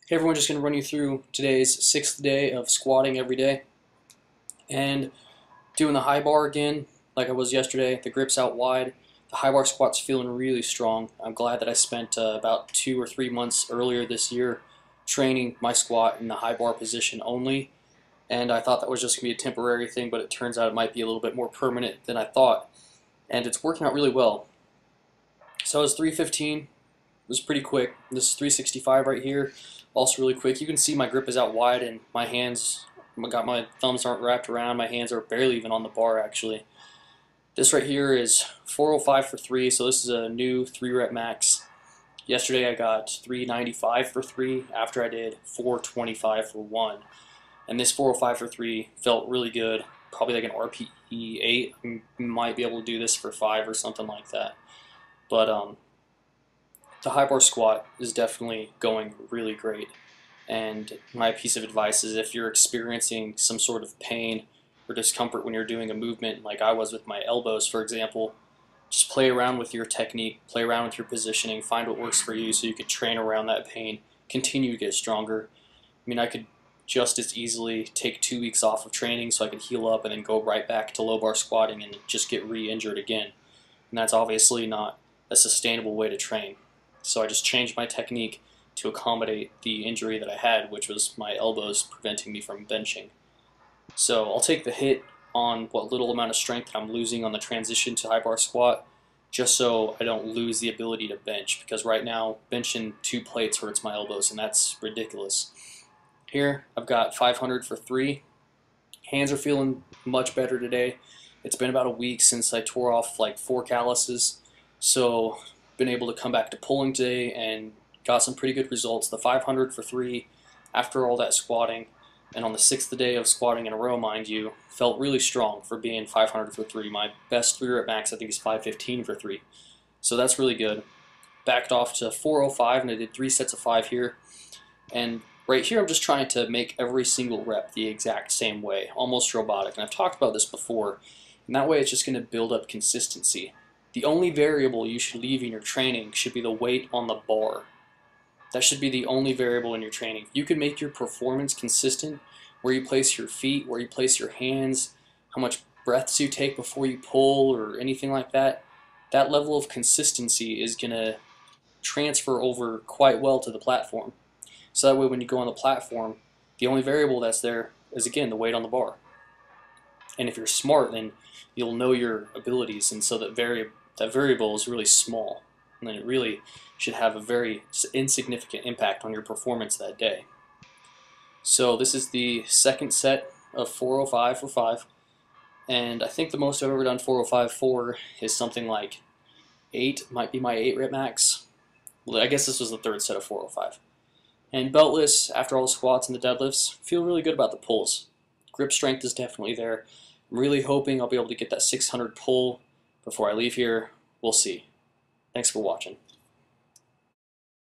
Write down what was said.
Hey everyone, just going to run you through today's sixth day of squatting every day and doing the high bar again like I was yesterday. The grip's out wide. The high bar squat's feeling really strong. I'm glad that I spent about 2 or 3 months earlier this year training my squat in the high bar position only, and I thought that was just going to be a temporary thing, but it turns out it might be a little bit more permanent than I thought, and it's working out really well. So it was 315. It was pretty quick. This is 365 right here. Also really quick. You can see my grip is out wide and my hands, my thumbs aren't wrapped around. My hands are barely even on the bar actually. This right here is 405 for 3, so this is a new 3 rep max. Yesterday I got 395 for 3 after I did 425 for 1. And this 405 for 3 felt really good. Probably like an RPE 8. I might be able to do this for 5 or something like that. But the high bar squat is definitely going really great. And my piece of advice is if you're experiencing some sort of pain or discomfort when you're doing a movement, like I was with my elbows, for example, just play around with your technique, play around with your positioning, find what works for you so you can train around that pain, continue to get stronger. I mean, I could just as easily take 2 weeks off of training so I could heal up and then go right back to low bar squatting and just get re-injured again. And that's obviously not a sustainable way to train. So I just changed my technique to accommodate the injury that I had, which was my elbows preventing me from benching. So I'll take the hit on what little amount of strength I'm losing on the transition to high bar squat, just so I don't lose the ability to bench, because right now benching 2 plates hurts my elbows and that's ridiculous. Here I've got 500 for 3. Hands are feeling much better today. It's been about a week since I tore off like 4 calluses, so been able to come back to pulling today and got some pretty good results. The 500 for 3 after all that squatting, and on the 6th day of squatting in a row, mind you, felt really strong for being 500 for 3. My best 3 rep max I think is 515 for 3, so that's really good. Backed off to 405 and I did 3 sets of 5 here, and right here I'm just trying to make every single rep the exact same way, almost robotic, and I've talked about this before, and that way it's just going to build up consistency. The only variable you should leave in your training should be the weight on the bar. That should be the only variable in your training. You can make your performance consistent, where you place your feet, where you place your hands, how much breaths you take before you pull or anything like that. That level of consistency is going to transfer over quite well to the platform. So that way when you go on the platform, the only variable that's there is, again, the weight on the bar. And if you're smart, then you'll know your abilities, and so that variable is really small, and then it really should have a very insignificant impact on your performance that day. So this is the second set of 405 for 5, and I think the most I've ever done 405 for is something like 8, might be my 8 rep max. Well, I guess this was the third set of 405. And beltless, after all the squats and the deadlifts, feel really good about the pulls. Grip strength is definitely there. I'm really hoping I'll be able to get that 600 pull before I leave here. We'll see. Thanks for watching.